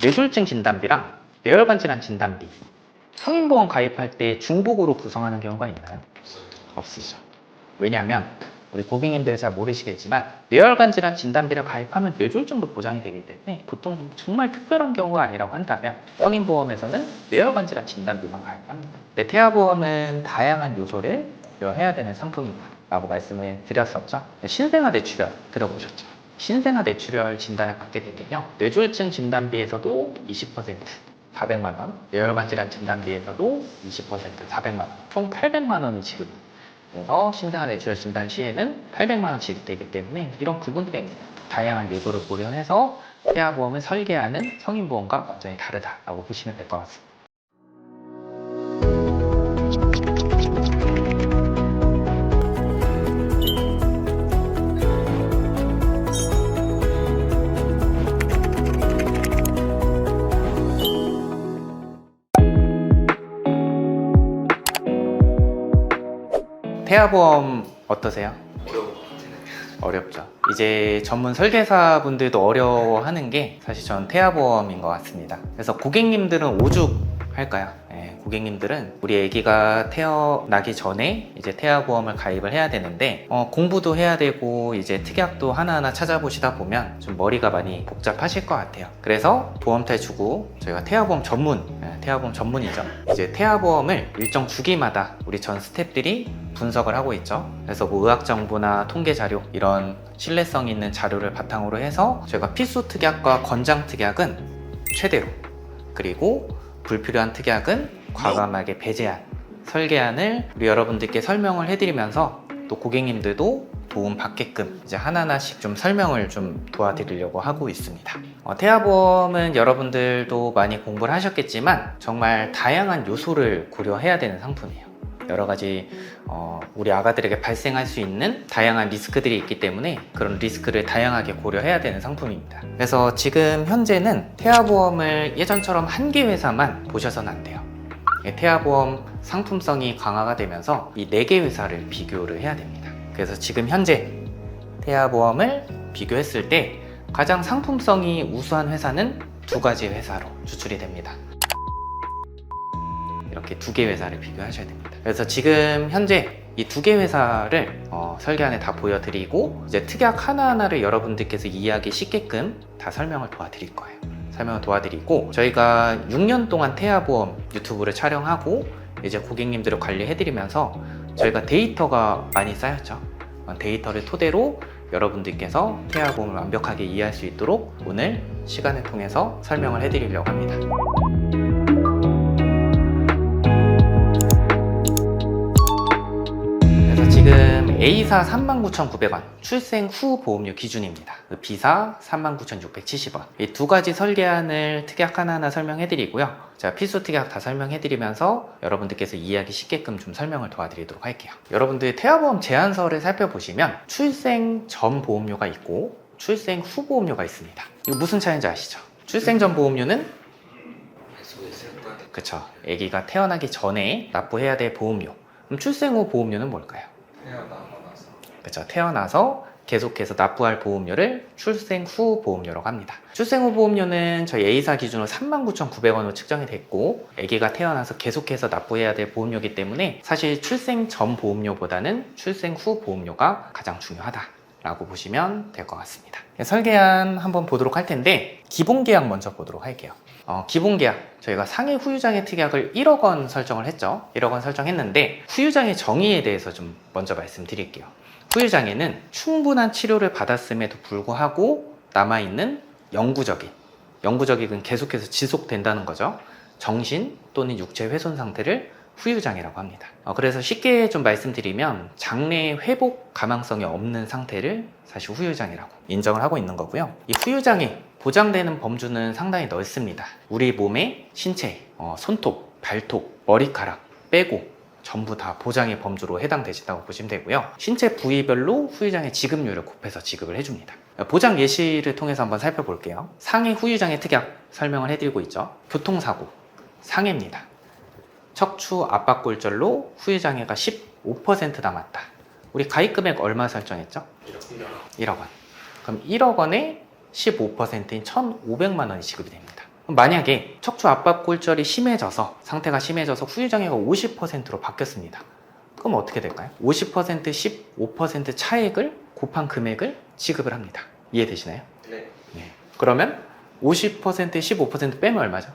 뇌졸중 진단비랑 뇌혈관 질환 진단비, 성인보험 가입할 때 중복으로 구성하는 경우가 있나요? 없으죠. 왜냐하면 우리 고객님들 잘 모르시겠지만 뇌혈관 질환 진단비를 가입하면 뇌졸중도 보장이 되기 때문에 보통 정말 특별한 경우가 아니라고 한다면 성인보험에서는 뇌혈관 질환 진단비만 가입합니다. 네, 태아보험은 다양한 요소를 고려해야 되는 상품이라고 말씀을 드렸었죠. 신생아 뇌출혈 들어보셨죠? 신생아 뇌출혈 진단을 받게 되면요, 뇌졸중 진단비에서도 20%, 400만 원, 뇌혈관 질환 진단비에서도 20%, 400만 원, 총 800만 원이 지급. 그래서 신생아 뇌출혈 진단 시에는 800만 원 지급되기 때문에 이런 부분 때문에 다양한 요소를 고려해서 태아보험을 설계하는 성인보험과 완전히 다르다라고 보시면 될 것 같습니다. 태아보험 어떠세요? 어렵죠. 이제 전문 설계사분들도 어려워하는 게 사실 전 태아보험인 것 같습니다. 그래서 고객님들은 오죽할까요? 고객님들은 우리 아기가 태어나기 전에 이제 태아보험을 가입을 해야 되는데 공부도 해야 되고 이제 특약도 하나하나 찾아보시다 보면 좀 머리가 많이 복잡하실 것 같아요. 그래서 보험탈 주고 저희가 태아보험 전문이죠. 이제 태아보험을 일정 주기마다 우리 전 스태프들이 분석을 하고 있죠. 그래서 뭐 의학 정보나 통계 자료 이런 신뢰성 있는 자료를 바탕으로 해서 저희가 필수 특약과 권장 특약은 최대로, 그리고 불필요한 특약은 과감하게 배제한 설계안을 우리 여러분들께 설명을 해드리면서 또 고객님들도 도움 받게끔 이제 하나하나씩 좀 설명을 좀 도와드리려고 하고 있습니다. 태아보험은 여러분들도 많이 공부를 하셨겠지만 정말 다양한 요소를 고려해야 되는 상품이에요. 여러 가지 우리 아가들에게 발생할 수 있는 다양한 리스크들이 있기 때문에 그런 리스크를 다양하게 고려해야 되는 상품입니다. 그래서 지금 현재는 태아보험을 예전처럼 한 개 회사만 보셔서는 안 돼요. 태아보험 상품성이 강화가 되면서 이 4개 회사를 비교를 해야 됩니다. 그래서 지금 현재 태아보험을 비교했을 때 가장 상품성이 우수한 회사는 2가지 회사로 추출이 됩니다. 이렇게 2개 회사를 비교하셔야 됩니다. 그래서 지금 현재 이 2개 회사를 설계안에 다 보여드리고 이제 특약 하나하나를 여러분들께서 이해하기 쉽게끔 다 설명을 도와드릴 거예요. 설명을 도와드리고 저희가 6년 동안 태아보험 유튜브를 촬영하고 이제 고객님들을 관리해드리면서 저희가 데이터가 많이 쌓였죠. 데이터를 토대로 여러분들께서 태아보험을 완벽하게 이해할 수 있도록 오늘 시간을 통해서 설명을 해드리려고 합니다. 지금 A사 39,900원 출생 후 보험료 기준입니다. B사 39,670원 이 2가지 설계안을 특약 하나하나 설명해 드리고요. 제가 필수 특약 다 설명해 드리면서 여러분들께서 이해하기 쉽게끔 좀 설명을 도와드리도록 할게요. 여러분들 태아보험 제안서를 살펴보시면 출생 전 보험료가 있고 출생 후 보험료가 있습니다. 이거 무슨 차이인지 아시죠? 출생 전 보험료는 그쵸, 아기가 태어나기 전에 납부해야 될 보험료. 그럼 출생 후 보험료는 뭘까요? 그렇죠. 태어나서 계속해서 납부할 보험료를 출생 후 보험료라고 합니다. 출생 후 보험료는 저희 A사 기준으로 39,900원으로 측정이 됐고 아기가 태어나서 계속해서 납부해야 될 보험료이기 때문에 사실 출생 전 보험료보다는 출생 후 보험료가 가장 중요하다라고 보시면 될 것 같습니다. 설계안 한번 보도록 할 텐데 기본계약 먼저 보도록 할게요. 기본계약 저희가 상해 후유장애 특약을 1억 원 설정을 했죠. 1억 원 설정했는데 후유장애 정의에 대해서 좀 먼저 말씀드릴게요. 후유장애는 충분한 치료를 받았음에도 불구하고 남아있는 영구적인 계속해서 지속된다는 거죠. 정신 또는 육체 훼손 상태를 후유장애라고 합니다. 그래서 쉽게 좀 말씀드리면 장래 회복 가망성이 없는 상태를 사실 후유장애라고 인정을 하고 있는 거고요. 이 후유장애 보장되는 범주는 상당히 넓습니다. 우리 몸의 신체, 손톱, 발톱, 머리카락 빼고 전부 다 보장의 범주로 해당되신다고 보시면 되고요. 신체 부위별로 후유장애 지급률을 곱해서 지급을 해줍니다. 보장 예시를 통해서 한번 살펴볼게요. 상해 후유장애 특약 설명을 해드리고 있죠. 교통사고, 상해입니다. 척추 압박골절로 후유장애가 15% 남았다. 우리 가입금액 얼마 설정했죠? 1억 원. 그럼 1억 원에 15%인 1,500만 원이 지급이 됩니다. 만약에 척추 압박 골절이 심해져서 상태가 심해져서 후유장애가 50%로 바뀌었습니다. 그럼 어떻게 될까요? 50%, 15% 차액을 곱한 금액을 지급을 합니다. 이해되시나요? 네. 네. 그러면 50%, 15% 빼면 얼마죠?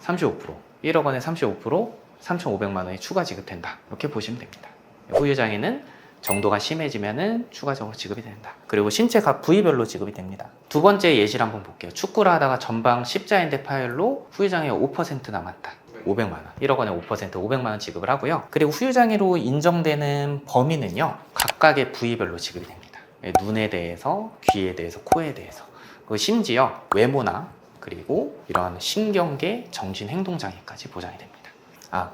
35%. 1억 원에 35%, 3,500만 원이 추가 지급된다. 이렇게 보시면 됩니다. 후유장애는 정도가 심해지면은 추가적으로 지급이 된다. 그리고 신체 각 부위별로 지급이 됩니다. 두 번째 예시를 한번 볼게요. 축구를 하다가 전방 십자인대 파열로 후유장애가 5% 남았다. 500만 원. 1억 원에 5%, 500만 원 지급을 하고요. 그리고 후유장애로 인정되는 범위는요. 각각의 부위별로 지급이 됩니다. 눈에 대해서, 귀에 대해서, 코에 대해서. 그리고 심지어 외모나 그리고 이러한 신경계, 정신행동장애까지 보장이 됩니다.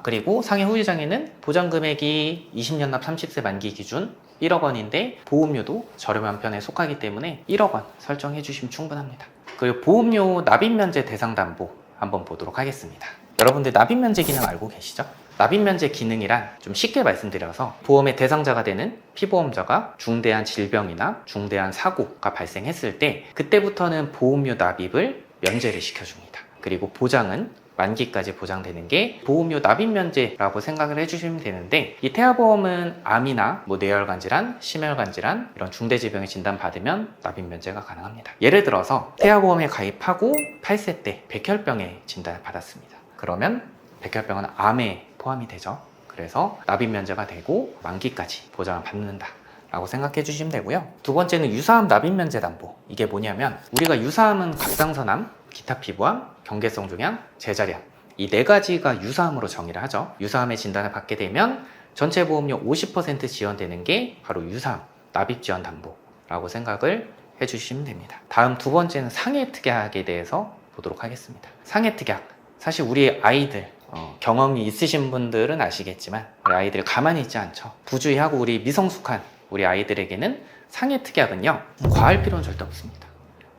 그리고 상해 후유장애는 보장금액이 20년 납 30세 만기 기준 1억 원인데 보험료도 저렴한 편에 속하기 때문에 1억 원 설정해 주시면 충분합니다. 그리고 보험료 납입면제 대상담보 한번 보도록 하겠습니다. 여러분들 납입면제 기능 알고 계시죠? 납입면제 기능이란 좀 쉽게 말씀드려서 보험의 대상자가 되는 피보험자가 중대한 질병이나 중대한 사고가 발생했을 때 그때부터는 보험료 납입을 면제를 시켜줍니다. 그리고 보장은 만기까지 보장되는 게 보험료 납입면제라고 생각을 해주시면 되는데 이 태아보험은 암이나 뇌혈관 질환, 심혈관 질환 이런 중대질병에 진단받으면 납입면제가 가능합니다. 예를 들어서 태아보험에 가입하고 8세 때 백혈병에 진단을 받았습니다. 그러면 백혈병은 암에 포함이 되죠. 그래서 납입면제가 되고 만기까지 보장을 받는다 라고 생각해 주시면 되고요. 두 번째는 유사암 납입면제 담보. 이게 뭐냐면 우리가 유사암은 갑상선암, 기타 피부암, 경계성 종양, 제자리암 이 네 가지가 유사암으로 정의를 하죠. 유사암의 진단을 받게 되면 전체 보험료 50% 지원되는 게 바로 유사암 납입 지원 담보라고 생각을 해주시면 됩니다. 다음 두 번째는 상해 특약에 대해서 보도록 하겠습니다. 상해 특약 사실 우리 아이들 경험이 있으신 분들은 아시겠지만 우리 아이들 가만히 있지 않죠. 부주의하고 우리 미성숙한 우리 아이들에게는 상해 특약은요 과할 필요는 절대 없습니다.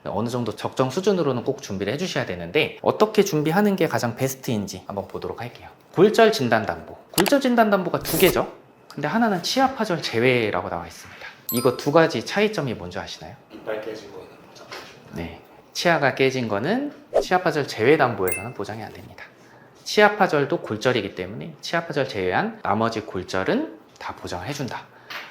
어느 정도 적정 수준으로는 꼭 준비를 해주셔야 되는데 어떻게 준비하는 게 가장 베스트인지 한번 보도록 할게요. 골절 진단담보. 골절 진단담보가 두 개죠. 근데 하나는 치아 파절 제외라고 나와 있습니다. 이거 두 가지 차이점이 뭔지 아시나요? 이빨 깨진 거는 보장. 네, 치아가 깨진 거는 치아 파절 제외 담보에서는 보장이 안 됩니다. 치아 파절도 골절이기 때문에 치아 파절 제외한 나머지 골절은 다 보장을 해준다.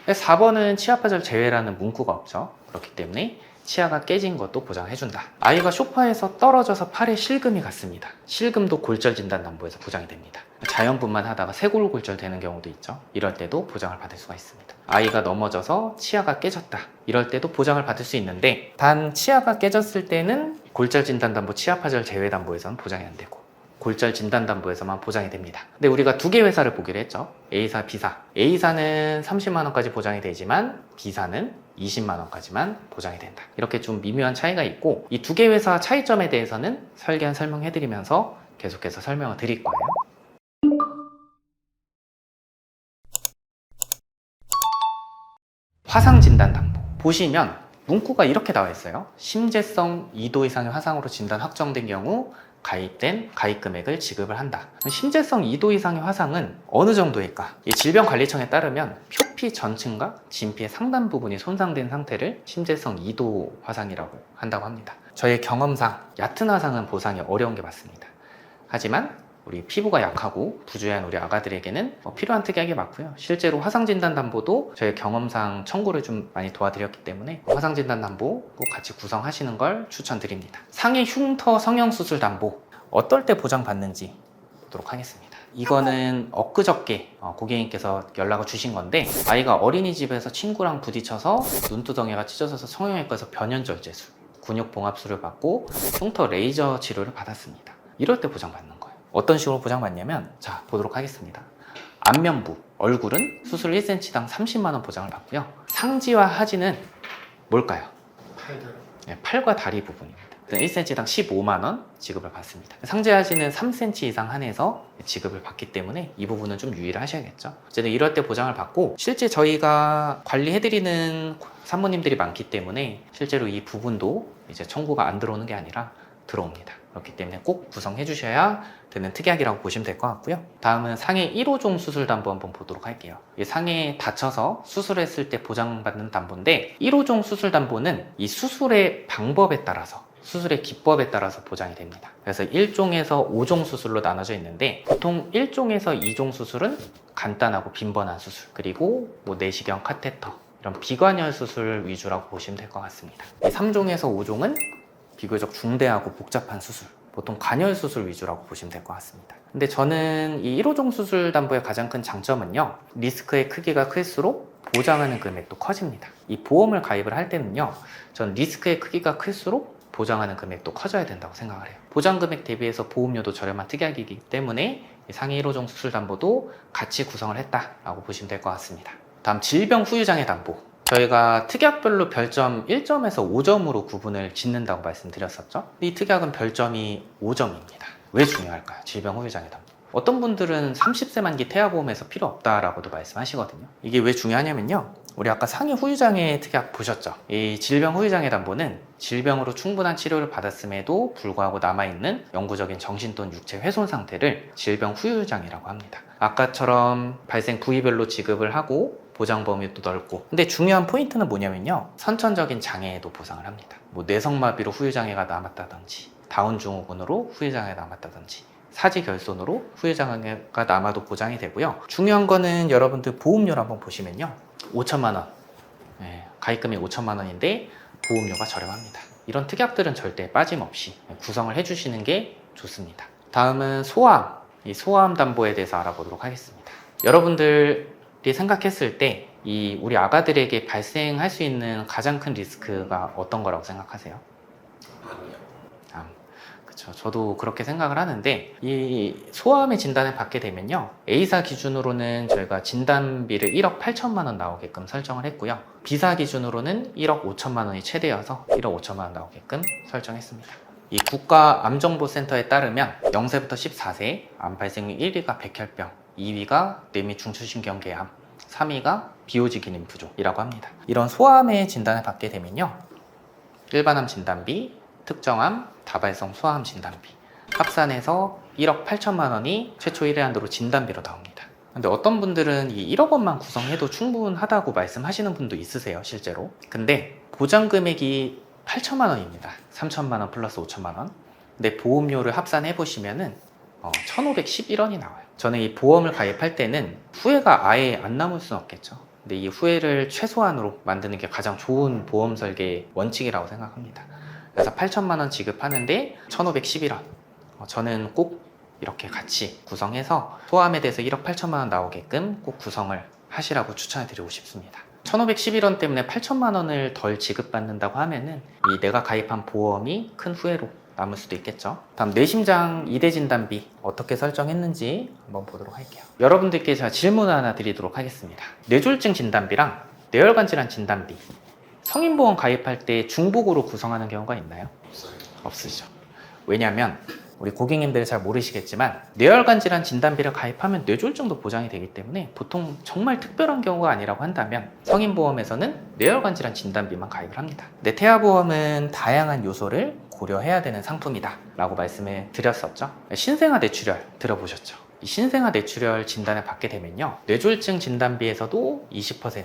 4번은 치아 파절 제외라는 문구가 없죠. 그렇기 때문에 치아가 깨진 것도 보장해준다. 아이가 소파에서 떨어져서 팔에 실금이 갔습니다. 실금도 골절 진단 담보에서 보장이 됩니다. 자연분만 하다가 쇄골 골절 되는 경우도 있죠. 이럴 때도 보장을 받을 수가 있습니다. 아이가 넘어져서 치아가 깨졌다. 이럴 때도 보장을 받을 수 있는데 단 치아가 깨졌을 때는 골절 진단 담보, 치아 파절 제외 담보에서는 보장이 안 되고 골절 진단담보에서만 보장이 됩니다. 근데 우리가 두 개 회사를 보기로 했죠. A사, B사. A사는 30만 원까지 보장이 되지만 B사는 20만 원까지만 보장이 된다. 이렇게 좀 미묘한 차이가 있고 이 두 개 회사 차이점에 대해서는 설계한 설명해드리면서 계속해서 설명을 드릴 거예요. 화상진단담보. 보시면 문구가 이렇게 나와 있어요. 심재성 2도 이상의 화상으로 진단 확정된 경우 가입된 가입 금액을 지급을 한다. 심재성 2도 이상의 화상은 어느 정도일까? 이 질병관리청에 따르면 표피 전층과 진피의 상단 부분이 손상된 상태를 심재성 2도 화상이라고 한다고 합니다. 저의 경험상 얕은 화상은 보상이 어려운 게 맞습니다. 하지만 우리 피부가 약하고 부주의한 우리 아가들에게는 필요한 특약이 맞고요. 실제로 화상진단담보도 저의 경험상 청구를 좀 많이 도와드렸기 때문에 화상진단담보 꼭 같이 구성하시는 걸 추천드립니다. 상해 흉터 성형수술 담보 어떨 때 보장받는지 보도록 하겠습니다. 이거는 엊그저께 고객님께서 연락을 주신 건데 아이가 어린이집에서 친구랑 부딪혀서 눈두덩이가 찢어져서 성형외과에서 변연절제술, 근육봉합술을 받고 흉터 레이저 치료를 받았습니다. 이럴 때 보장받는 거예요. 어떤 식으로 보장받냐면 자 보도록 하겠습니다. 안면부, 얼굴은 수술 1cm당 30만원 보장을 받고요. 상지와 하지는 뭘까요? 네, 팔과 다리 부분입니다. 1cm당 15만원 지급을 받습니다. 상지 하지는 3cm 이상 한해서 지급을 받기 때문에 이 부분은 좀 유의를 하셔야겠죠. 어쨌든 이럴 때 보장을 받고 실제 저희가 관리해드리는 산모님들이 많기 때문에 실제로 이 부분도 이제 청구가 안 들어오는 게 아니라 들어옵니다. 그렇기 때문에 꼭 구성해 주셔야 되는 특약이라고 보시면 될 것 같고요. 다음은 상해 1호종 수술 담보 한번 보도록 할게요. 상해에 다쳐서 수술했을 때 보장받는 담보인데 1호종 수술 담보는 이 수술의 방법에 따라서 수술의 기법에 따라서 보장이 됩니다. 그래서 1종에서 5종 수술로 나눠져 있는데 보통 1종에서 2종 수술은 간단하고 빈번한 수술, 그리고 뭐 내시경, 카테터 이런 비관여 수술 위주라고 보시면 될 것 같습니다. 이 3종에서 5종은 비교적 중대하고 복잡한 수술, 보통 관열 수술 위주라고 보시면 될 것 같습니다. 근데 저는 이 1호종 수술 담보의 가장 큰 장점은요, 리스크의 크기가 클수록 보장하는 금액도 커집니다. 이 보험을 가입을 할 때는요, 전 리스크의 크기가 클수록 보장하는 금액도 커져야 된다고 생각을 해요. 보장 금액 대비해서 보험료도 저렴한 특약이기 때문에 상위 1호종 수술 담보도 같이 구성을 했다라고 보시면 될 것 같습니다. 다음 질병 후유장애 담보. 저희가 특약별로 별점 1점에서 5점으로 구분을 짓는다고 말씀드렸었죠. 이 특약은 별점이 5점입니다. 왜 중요할까요? 질병 후유장애 담보. 어떤 분들은 30세 만기 태아보험에서 필요 없다라고도 말씀하시거든요. 이게 왜 중요하냐면요, 우리 아까 상해 후유장애 특약 보셨죠? 이 질병 후유장애 담보는 질병으로 충분한 치료를 받았음에도 불구하고 남아있는 영구적인 정신 또는 육체 훼손 상태를 질병 후유장애라고 합니다. 아까처럼 발생 부위별로 지급을 하고 보장 범위도 넓고, 근데 중요한 포인트는 뭐냐면요, 선천적인 장애에도 보상을 합니다. 뭐 뇌성마비로 후유장애가 남았다든지, 다운 증후군으로 후유장애가 남았다든지, 사지결손으로 후유장애가 남아도 보장이 되고요. 중요한 거는 여러분들 보험료를 한번 보시면요, 5천만 원, 가입금이 5천만 원인데 보험료가 저렴합니다. 이런 특약들은 절대 빠짐없이 구성을 해주시는 게 좋습니다. 다음은 소아암, 이 소아암 담보에 대해서 알아보도록 하겠습니다. 여러분들이 생각했을 때 이 우리 아가들에게 발생할 수 있는 가장 큰 리스크가 어떤 거라고 생각하세요? 그렇죠. 저도 그렇게 생각을 하는데, 이 소아암의 진단을 받게 되면요, A사 기준으로는 저희가 진단비를 1억 8천만 원 나오게끔 설정을 했고요, B사 기준으로는 1억 5천만 원이 최대여서 1억 5천만 원 나오게끔 설정했습니다. 이 국가암정보센터에 따르면 0세부터 14세 암 발생률 1위가 백혈병, 2위가 뇌 및 중추신경계암, 3위가 비오지 기능 부족이라고 합니다. 이런 소아암의 진단을 받게 되면요, 일반암 진단비, 특정암, 다발성 소아암 진단비 합산해서 1억 8천만 원이 최초 1회안도로 진단비로 나옵니다. 근데 어떤 분들은 이 1억 원만 구성해도 충분하다고 말씀하시는 분도 있으세요, 실제로. 근데 보장 금액이 8천만 원입니다. 3천만 원 플러스 5천만 원. 근데 보험료를 합산해 보시면은 1,511원이 나와요. 저는 이 보험을 가입할 때는 후회가 아예 안 남을 수는 없겠죠. 근데 이 후회를 최소한으로 만드는 게 가장 좋은 보험 설계 원칙이라고 생각합니다. 그래서 8천만 원 지급하는데 1,511원. 저는 꼭 이렇게 같이 구성해서 소아암에 대해서 1억 8천만 원 나오게끔 꼭 구성을 하시라고 추천해 드리고 싶습니다. 1,511원 때문에 8천만 원을 덜 지급받는다고 하면은 이 내가 가입한 보험이 큰 후회로 남을 수도 있겠죠. 다음 뇌심장 2대 진단비 어떻게 설정했는지 한번 보도록 할게요. 여러분들께 제가 질문 하나 드리도록 하겠습니다. 뇌졸중 진단비랑 뇌혈관 질환 진단비, 성인보험 가입할 때 중복으로 구성하는 경우가 있나요? 없으시죠. 왜냐하면 우리 고객님들 잘 모르시겠지만 뇌혈관 질환 진단비를 가입하면 뇌졸중도 보장이 되기 때문에 보통 정말 특별한 경우가 아니라고 한다면 성인보험에서는 뇌혈관 질환 진단비만 가입을 합니다. 근데 태아보험은 다양한 요소를 고려해야 되는 상품이다 라고 말씀을 드렸었죠. 신생아 뇌출혈 들어보셨죠? 이 신생아 뇌출혈 진단을 받게 되면요, 뇌졸중 진단비에서도 20%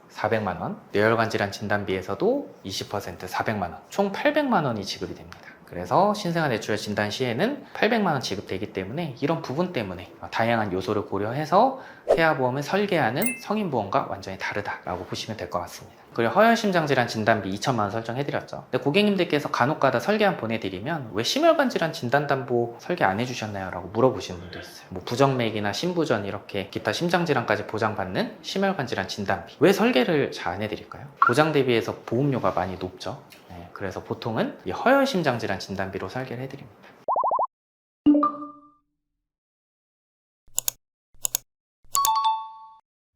400만 원, 뇌혈관 질환 진단비에서도 20% 400만 원, 총 800만 원이 지급이 됩니다. 그래서 신생아 뇌출혈 진단 시에는 800만 원 지급되기 때문에 이런 부분 때문에 다양한 요소를 고려해서 태아보험을 설계하는 성인보험과 완전히 다르다라고 보시면 될 것 같습니다. 그리고 허혈심장질환 진단비 2천만 원 설정해드렸죠. 근데 고객님들께서 간혹가다 설계안 보내드리면 왜 심혈관 질환 진단담보 설계 안 해주셨나요? 라고 물어보시는 분도 있어요. 뭐 부정맥이나 심부전 이렇게 기타 심장질환까지 보장받는 심혈관 질환 진단비 왜 설계를 잘 안 해드릴까요? 보장 대비해서 보험료가 많이 높죠. 그래서 보통은 이 허혈심장질환 진단비로 설계를 해드립니다.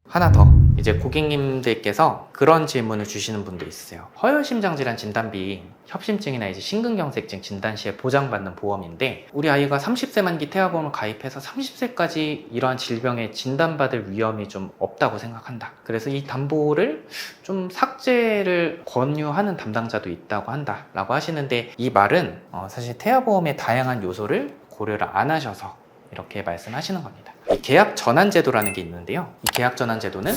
하나 더, 이제 고객님들께서 그런 질문을 주시는 분도 있으세요. 허혈심장질환 진단비 협심증이나 이제 심근경색증 진단 시에 보장받는 보험인데 우리 아이가 30세 만기 태아보험을 가입해서 30세까지 이러한 질병에 진단받을 위험이 좀 없다고 생각한다. 그래서 이 담보를 좀 삭제를 권유하는 담당자도 있다고 한다 라고 하시는데, 이 말은 사실 태아보험의 다양한 요소를 고려를 안 하셔서 이렇게 말씀하시는 겁니다. 이 계약 전환 제도라는 게 있는데요, 이 계약 전환 제도는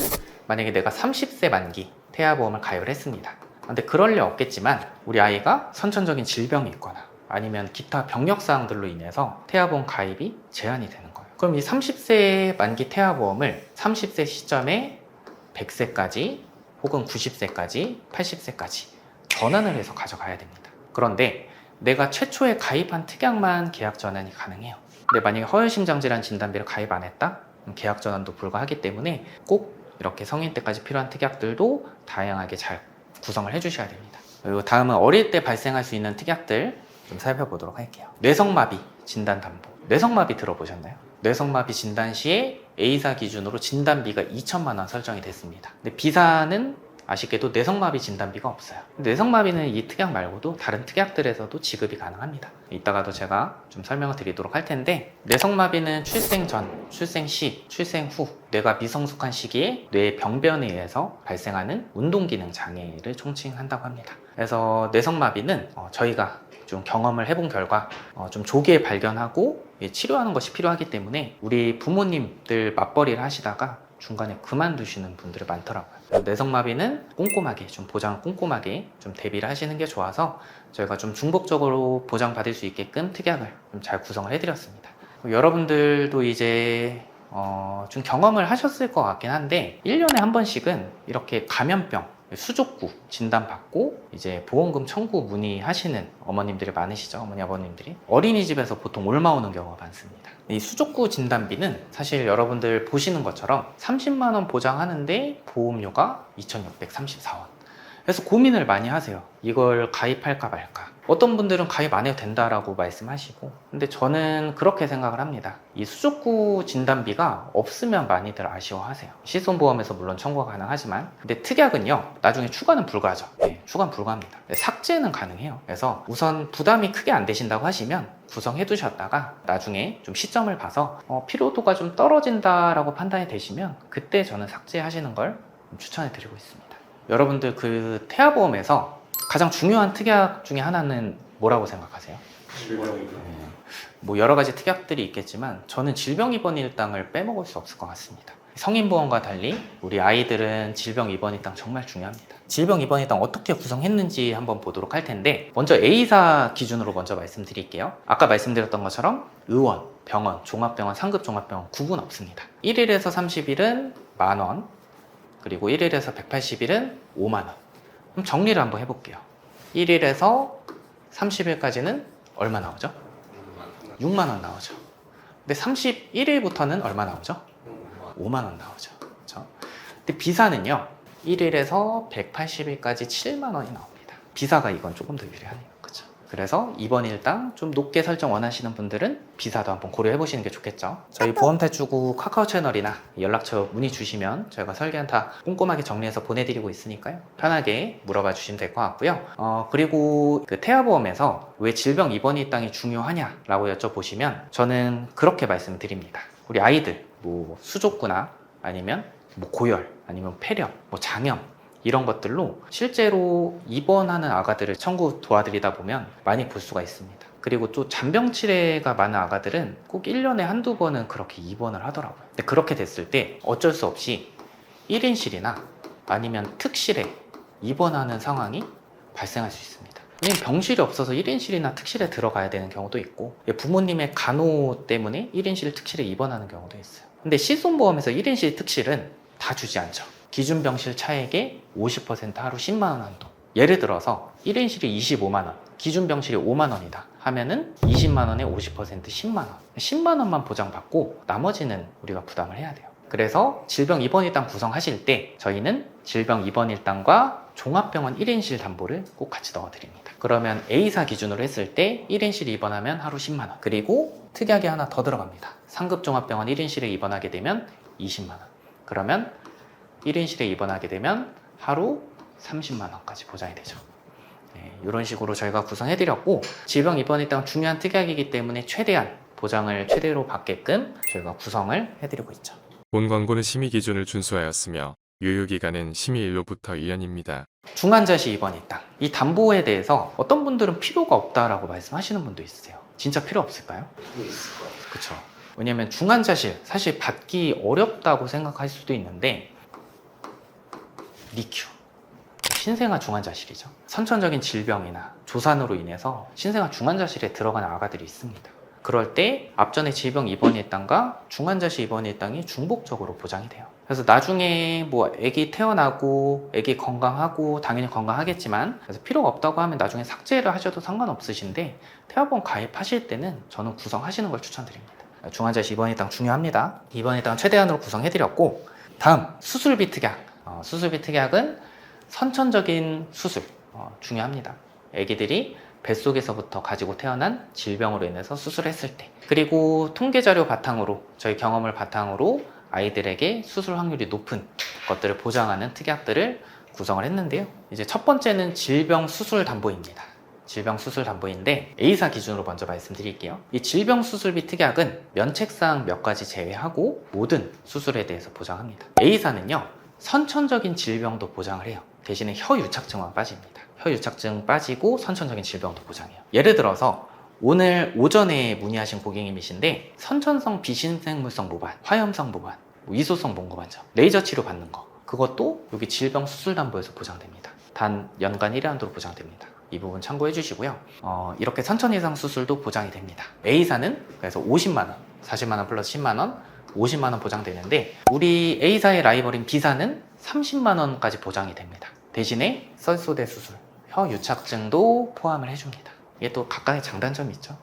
만약에 내가 30세 만기 태아보험을 가입을 했습니다. 근데 그럴 리 없겠지만 우리 아이가 선천적인 질병이 있거나 아니면 기타 병력 사항들로 인해서 태아보험 가입이 제한이 되는 거예요. 그럼 이 30세 만기 태아보험을 30세 시점에 100세까지 혹은 90세까지 80세까지 전환을 해서 가져가야 됩니다. 그런데 내가 최초에 가입한 특약만 계약 전환이 가능해요. 근데 만약에 허혈심장질환 진단비를 가입 안 했다? 그럼 계약 전환도 불가하기 때문에 꼭 이렇게 성인 때까지 필요한 특약들도 다양하게 잘 구성을 해주셔야 됩니다. 그리고 다음은 어릴 때 발생할 수 있는 특약들 좀 살펴보도록 할게요. 뇌성마비 진단 담보. 뇌성마비 들어보셨나요? 뇌성마비 진단 시에 A사 기준으로 진단비가 2천만 원 설정이 됐습니다. 근데 B사는 아쉽게도 뇌성마비 진단비가 없어요. 뇌성마비는 이 특약 말고도 다른 특약들에서도 지급이 가능합니다. 이따가도 제가 좀 설명을 드리도록 할 텐데, 뇌성마비는 출생 전, 출생 시, 출생 후 뇌가 미성숙한 시기에 뇌 병변에 의해서 발생하는 운동기능 장애를 총칭한다고 합니다. 그래서 뇌성마비는 저희가 좀 경험을 해본 결과 좀 조기에 발견하고 치료하는 것이 필요하기 때문에 우리 부모님들 맞벌이를 하시다가 중간에 그만두시는 분들이 많더라고요. 뇌성마비는 꼼꼼하게 좀 보장을 꼼꼼하게 좀 대비를 하시는 게 좋아서 저희가 좀 중복적으로 보장받을 수 있게끔 특약을 좀 잘 구성을 해드렸습니다. 여러분들도 이제 좀 경험을 하셨을 것 같긴 한데 1년에 한 번씩은 이렇게 감염병 수족구 진단받고 이제 보험금 청구 문의하시는 어머님들이 많으시죠. 어머니 아버님들이 어린이집에서 보통 올마오는 경우가 많습니다. 이 수족구 진단비는 사실 여러분들 보시는 것처럼 30만 원 보장하는데 보험료가 2,634원. 그래서 고민을 많이 하세요. 이걸 가입할까 말까. 어떤 분들은 가입 안 해도 된다라고 말씀하시고, 근데 저는 그렇게 생각을 합니다. 이 수족구 진단비가 없으면 많이들 아쉬워하세요. 실손보험에서 물론 청구가 가능하지만, 근데 특약은요, 나중에 추가는 불가하죠. 네, 추가는 불가합니다. 삭제는 가능해요. 그래서 우선 부담이 크게 안 되신다고 하시면 구성해 두셨다가 나중에 좀 시점을 봐서 피로도가 좀 떨어진다라고 판단이 되시면 그때 저는 삭제하시는 걸 추천해 드리고 있습니다. 여러분들 그 태아보험에서 가장 중요한 특약 중에 하나는 뭐라고 생각하세요? 뭐 여러 가지 특약들이 있겠지만 저는 질병 입원 일당을 빼먹을 수 없을 것 같습니다. 성인보험과 달리 우리 아이들은 질병 입원 일당 정말 중요합니다. 질병 입원 일당 어떻게 구성했는지 한번 보도록 할 텐데, 먼저 A사 기준으로 먼저 말씀드릴게요. 아까 말씀드렸던 것처럼 의원, 병원, 종합병원, 상급 종합병원 구분 없습니다. 1일에서 30일은 만원, 그리고 1일에서 180일은 5만원. 그럼 정리를 한번 해볼게요. 1일에서 30일까지는 얼마 나오죠? 6만원 나오죠. 근데 31일부터는 얼마 나오죠? 5만원 나오죠. 그렇죠? 근데 B사는요, 1일에서 180일까지 7만원이 나옵니다. B사가 이건 조금 더 유리하네요. 그렇죠? 그래서 입원 일당 좀 높게 설정 원하시는 분들은 B사도 한번 고려해 보시는 게 좋겠죠. 저희 보험탈출구 카카오 채널이나 연락처 문의 주시면 저희가 설계한 다 꼼꼼하게 정리해서 보내드리고 있으니까요, 편하게 물어봐 주시면 될 것 같고요. 그리고 그 태아보험에서 왜 질병 입원 일당이 중요하냐라고 여쭤보시면 저는 그렇게 말씀드립니다. 우리 아이들 뭐 수족구나 아니면 뭐 고열 아니면 폐렴, 뭐 장염 이런 것들로 실제로 입원하는 아가들을 청구 도와드리다 보면 많이 볼 수가 있습니다. 그리고 또 잔병 치레가 많은 아가들은 꼭 1년에 한두 번은 그렇게 입원을 하더라고요. 근데 그렇게 됐을 때 어쩔 수 없이 1인실이나 아니면 특실에 입원하는 상황이 발생할 수 있습니다. 왜냐면 병실이 없어서 1인실이나 특실에 들어가야 되는 경우도 있고, 부모님의 간호 때문에 1인실 특실에 입원하는 경우도 있어요. 근데 실손보험에서 1인실 특실은 다 주지 않죠. 기준 병실 차액의 50% 하루 10만원 한도. 예를 들어서 1인실이 25만원, 기준 병실이 5만원이다 하면은 20만원에 50% 10만원. 10만원만 보장받고 나머지는 우리가 부담을 해야 돼요. 그래서 질병 입원 일당 구성하실 때 저희는 질병 입원 일당과 종합병원 1인실 담보를 꼭 같이 넣어드립니다. 그러면 A사 기준으로 했을 때 1인실 입원하면 하루 10만원. 그리고 특약이 하나 더 들어갑니다. 상급 종합병원 1인실에 입원하게 되면 20만원. 그러면 1인실에 입원하게 되면 하루 30만원까지 보장이 되죠. 네, 이런 식으로 저희가 구성해드렸고, 질병 입원 일당 중요한 특약이기 때문에 최대한 보장을 최대로 받게끔 저희가 구성을 해드리고 있죠. 본 광고는 심의 기준을 준수하였으며 유효기간은 심의일로부터 2년입니다. 중환자시 입원 일당, 이 담보에 대해서 어떤 분들은 필요가 없다라고 말씀하시는 분도 있으세요. 진짜 필요 없을까요? 있을 거예요. 그렇죠. 왜냐면 중환자실 사실 받기 어렵다고 생각할 수도 있는데, 니큐 신생아 중환자실이죠. 선천적인 질병이나 조산으로 인해서 신생아 중환자실에 들어가는 아가들이 있습니다. 그럴 때 앞전에 질병 입원일 당과 중환자실 입원일 당이 중복적으로 보장이 돼요. 그래서 나중에 뭐 아기 태어나고 아기 건강하고 당연히 건강하겠지만 그래서 필요가 없다고 하면 나중에 삭제를 하셔도 상관없으신데 태아보험 가입하실 때는 저는 구성하시는 걸 추천드립니다. 중환자실 입원일 당 중요합니다. 입원일 당은 최대한으로 구성해드렸고, 다음 수술비 특약. 수술비 특약은 선천적인 수술 중요합니다. 아기들이 뱃속에서부터 가지고 태어난 질병으로 인해서 수술했을 때, 그리고 통계자료 바탕으로 저희 경험을 바탕으로 아이들에게 수술 확률이 높은 것들을 보장하는 특약들을 구성을 했는데요. 이제 첫 번째는 질병 수술 담보입니다. 질병 수술 담보인데 A사 기준으로 먼저 말씀드릴게요. 이 질병 수술비 특약은 면책사항 몇 가지 제외하고 모든 수술에 대해서 보장합니다. A사는요, 선천적인 질병도 보장을 해요. 대신에 혀유착증만 빠집니다. 혀유착증 빠지고 선천적인 질병도 보장해요. 예를 들어서 오늘 오전에 문의하신 고객님이신데 선천성 비신생물성 모반, 화염성 모반, 위소성 몽고반점, 레이저 치료 받는 거, 그것도 여기 질병 수술 담보에서 보장됩니다. 단 연간 1회 한도로 보장됩니다. 이 부분 참고해 주시고요. 이렇게 선천 이상 수술도 보장이 됩니다. A사는 그래서 50만원, 40만원 플러스 10만원, 50만원 보장되는데, 우리 A사의 라이벌인 B사는 30만원까지 보장이 됩니다. 대신에 썰소대 수술, 혀 유착증도 포함을 해줍니다. 이게 또 각각의 장단점이 있죠.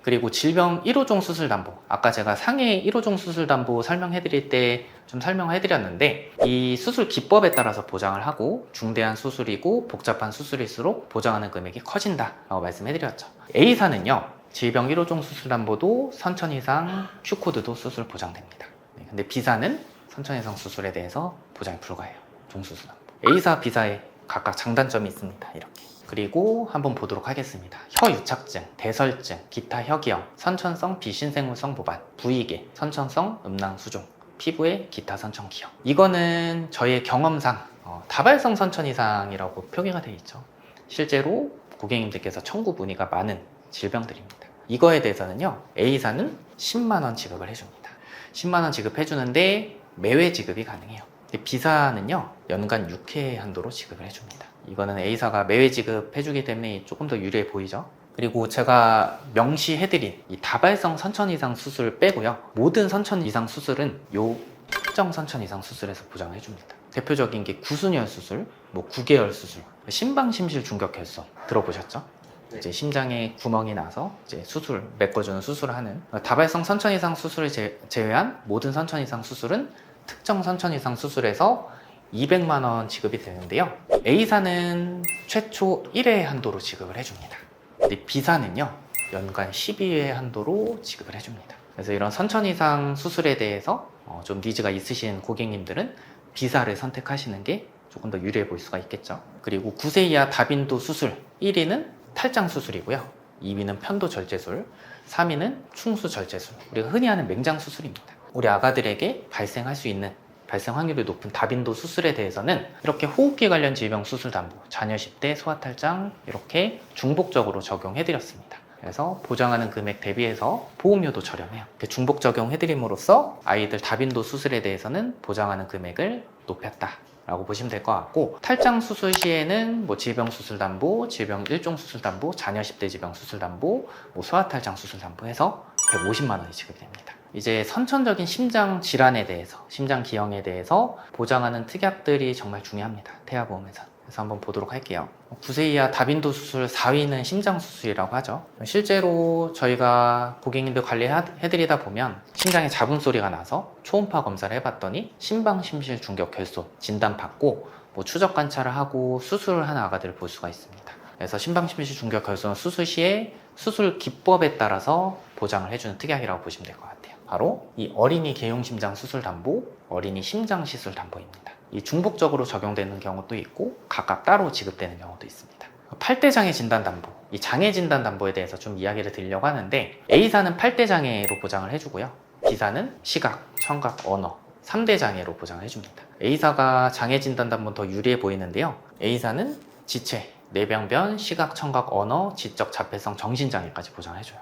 그리고 질병 1호종 수술 담보, 아까 제가 상해 1호종 수술 담보 설명해 드릴 때 좀 설명해 드렸는데, 이 수술 기법에 따라서 보장을 하고 중대한 수술이고 복잡한 수술일수록 보장하는 금액이 커진다 라고 말씀해 드렸죠. A사는요, 질병 1호종 수술 담보도 선천 이상 Q코드도 수술 보장됩니다. 근데 B사는 선천 이상 수술에 대해서 보장이 불가해요. 종수술 담보. A사, B사의 각각 장단점이 있습니다. 이렇게. 그리고 한번 보도록 하겠습니다. 혀유착증, 대설증, 기타 혀기형, 선천성 비신생물성 모반, 부위계, 선천성 음낭수종, 피부의 기타 선천기형. 이거는 저의 경험상 다발성 선천 이상이라고 표기가 되어 있죠. 실제로 고객님들께서 청구 문의가 많은 질병들입니다. 이거에 대해서는요, A사는 10만원 지급을 해줍니다. 10만원 지급해주는데 매회 지급이 가능해요. B사는요, 연간 6회 한도로 지급을 해줍니다. 이거는 A사가 매회 지급해주기 때문에 조금 더 유리해 보이죠. 그리고 제가 명시해드린 이 다발성 선천 이상 수술 빼고요, 모든 선천 이상 수술은 요 특정 선천 이상 수술에서 보장을 해줍니다. 대표적인 게 구순혈 수술, 뭐 구개열 수술, 심방심실 중격혈손 들어보셨죠? 네. 이제 심장에 구멍이 나서 이제 수술, 메꿔주는 수술을 하는, 다발성 선천 이상 수술을 제외한 모든 선천 이상 수술은 특정 선천 이상 수술에서 200만원 지급이 되는데요. A사는 최초 1회 한도로 지급을 해줍니다. 근데 B사는요, 연간 12회 한도로 지급을 해줍니다. 그래서 이런 선천 이상 수술에 대해서 좀 니즈가 있으신 고객님들은 B사를 선택하시는 게 조금 더 유리해 보일 수가 있겠죠. 그리고 9세 이하 다빈도 수술, 1위는 탈장 수술이고요, 2위는 편도 절제술, 3위는 충수 절제술, 우리가 흔히 하는 맹장 수술입니다. 우리 아가들에게 발생할 수 있는, 발생 확률이 높은 다빈도 수술에 대해서는 이렇게 호흡기 관련 질병 수술 담보, 자녀 10대 소아탈장 이렇게 중복적으로 적용해드렸습니다. 그래서 보장하는 금액 대비해서 보험료도 저렴해요. 중복 적용해드림으로써 아이들 다빈도 수술에 대해서는 보장하는 금액을 높였다 라고 보시면 될 것 같고, 탈장 수술 시에는 뭐 질병 수술 담보, 질병 1종 수술 담보, 자녀 10대 질병 수술 담보, 뭐 소아탈장 수술 담보 해서 150만 원이 지급이 됩니다. 이제 선천적인 심장 질환에 대해서, 심장 기형에 대해서 보장하는 특약들이 정말 중요합니다. 태아보험에서. 그래서 한번 보도록 할게요. 9세 이하 다빈도 수술 4위는 심장 수술이라고 하죠. 실제로 저희가 고객님들 관리해드리다 보면 심장에 잡음 소리가 나서 초음파 검사를 해봤더니 심방심실 중격혈손 진단받고 뭐 추적 관찰을 하고 수술을 하는 아가들을 볼 수가 있습니다. 그래서 심방심실 중격혈손 수술 시에 수술 기법에 따라서 보장을 해주는 특약이라고 보시면 될 것 같아요. 바로 이 어린이 개용심장 수술 담보, 어린이 심장 시술 담보입니다. 이 중복적으로 적용되는 경우도 있고 각각 따로 지급되는 경우도 있습니다. 8대 장애 진단 담보, 이 장애 진단 담보에 대해서 좀 이야기를 드리려고 하는데, A사는 8대 장애로 보장을 해주고요, B사는 시각, 청각, 언어 3대 장애로 보장을 해줍니다. A사가 장애 진단 담보는 더 유리해 보이는데요, A사는 지체, 뇌병변, 시각, 청각, 언어, 지적 자폐성 정신장애까지 보장을 해줘요.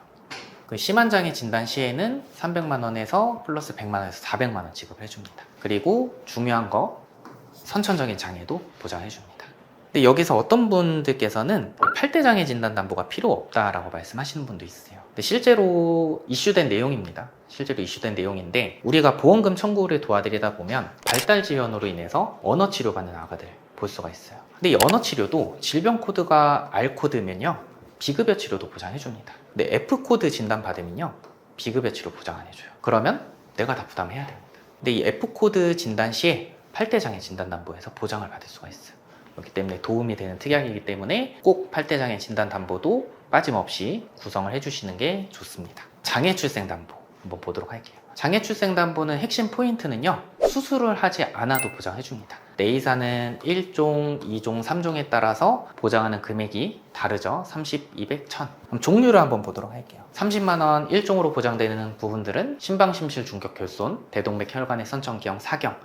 그 심한 장애 진단 시에는 300만 원에서 플러스 100만 원에서 400만 원 지급을 해줍니다. 그리고 중요한 거, 선천적인 장애도 보장해 줍니다. 근데 여기서 어떤 분들께서는 8대장애 진단담보가 필요 없다라고 말씀하시는 분도 있어요. 근데 실제로 이슈된 내용입니다. 실제로 이슈된 내용인데 우리가 보험금 청구를 도와드리다 보면 발달 지연으로 인해서 언어 치료 받는 아가들 볼 수가 있어요. 근데 이 언어 치료도 질병 코드가 R 코드면요 비급여 치료도 보장해 줍니다. 근데 F 코드 진단 받으면요 비급여 치료 보장 안 해줘요. 그러면 내가 다 부담해야 됩니다. 근데 이 F 코드 진단 시에 8대장애 진단담보에서 보장을 받을 수가 있어요. 그렇기 때문에 도움이 되는 특약이기 때문에 꼭 8대장애 진단담보도 빠짐없이 구성을 해주시는 게 좋습니다. 장애출생담보 한번 보도록 할게요. 장애출생담보는 핵심 포인트는요 수술을 하지 않아도 보장해줍니다. A사는 1종, 2종, 3종에 따라서 보장하는 금액이 다르죠. 30, 200, 1000. 그럼 종류를 한번 보도록 할게요. 30만원 1종으로 보장되는 부분들은 심방심실 중격 결손, 대동맥 혈관의 선천기형 사경,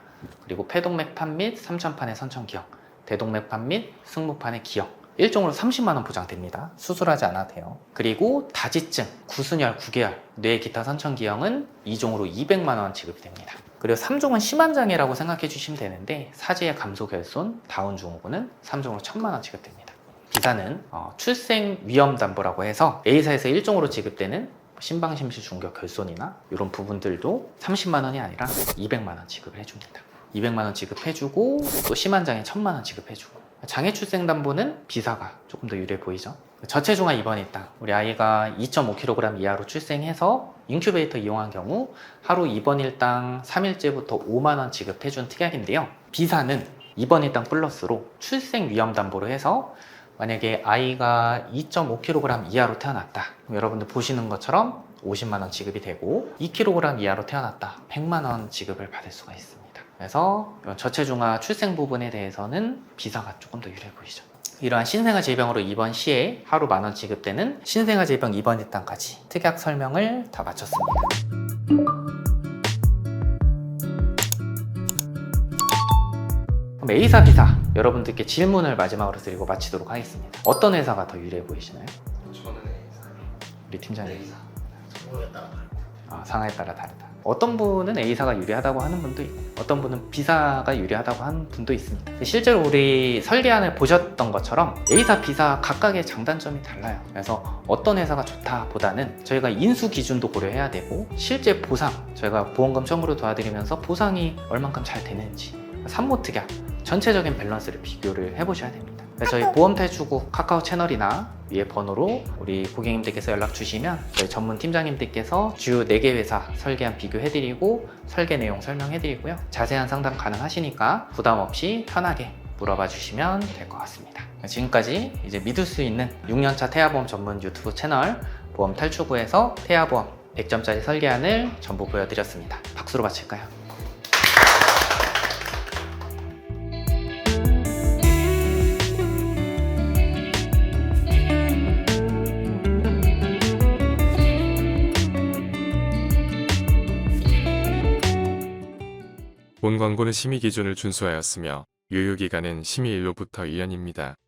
그리고 폐동맥판 및 삼천판의 선천기형, 대동맥판 및 승모판의 기형 1종으로 30만원 보장됩니다. 수술하지 않아도 돼요. 그리고 다지증, 구순혈, 구개혈, 뇌 기타 선천기형은 2종으로 200만원 지급이 됩니다. 그리고 3종은 심한 장애라고 생각해 주시면 되는데 사지의 감소결손, 다운증후군은 3종으로 1000만원 지급됩니다. B사는 출생 위험 담보라고 해서 A사에서 1종으로 지급되는 심방심실 중격 결손이나 이런 부분들도 30만원이 아니라 200만원 지급을 해줍니다. 200만원 지급해주고 또 심한 장애 1000만원 지급해주고 장애출생담보는 B사가 조금 더 유리해 보이죠. 저체중아 입원했다. 우리 아이가 2.5kg 이하로 출생해서 인큐베이터 이용한 경우 하루 입원일당 3일째부터 5만원 지급해준 특약인데요. B사는 입원일당 플러스로 출생 위험담보로 해서 만약에 아이가 2.5kg 이하로 태어났다. 그럼 여러분들 보시는 것처럼 50만원 지급이 되고 2kg 이하로 태어났다. 100만원 지급을 받을 수가 있습니다. 그래서 저체중아 출생 부분에 대해서는 B사가 조금 더 유리해 보이죠. 이러한 신생아 질병으로 입원 시에 하루 10,000원 지급되는 신생아 질병 입원 일당까지 특약 설명을 다 마쳤습니다. 그럼 A사, B사 여러분들께 질문을 마지막으로 드리고 마치도록 하겠습니다. 어떤 회사가 더 유리해 보이시나요? 저는 A사. 우리 팀장님. A사. 상황에 따라 다르다. 상황에 따라 다르다. 어떤 분은 A사가 유리하다고 하는 분도 있고 어떤 분은 B사가 유리하다고 하는 분도 있습니다. 실제로 우리 설계안을 보셨던 것처럼 A사, B사 각각의 장단점이 달라요. 그래서 어떤 회사가 좋다 보다는 저희가 인수 기준도 고려해야 되고 실제 보상, 저희가 보험금 청구를 도와드리면서 보상이 얼만큼 잘 되는지 산모특약 전체적인 밸런스를 비교를 해보셔야 됩니다. 그래서 저희 보험탈출국 카카오 채널이나 위에 번호로 우리 고객님들께서 연락 주시면 저희 전문 팀장님들께서 주요 4개 회사 설계안 비교해드리고 설계 내용 설명해드리고요. 자세한 상담 가능하시니까 부담 없이 편하게 물어봐 주시면 될 것 같습니다. 지금까지 이제 믿을 수 있는 6년차 태아보험 전문 유튜브 채널 보험탈출구에서 태아보험 100점짜리 설계안을 전부 보여드렸습니다. 박수로 마칠까요? 본 광고는 심의 기준을 준수하였으며 유효기간은 심의일로부터 1년입니다.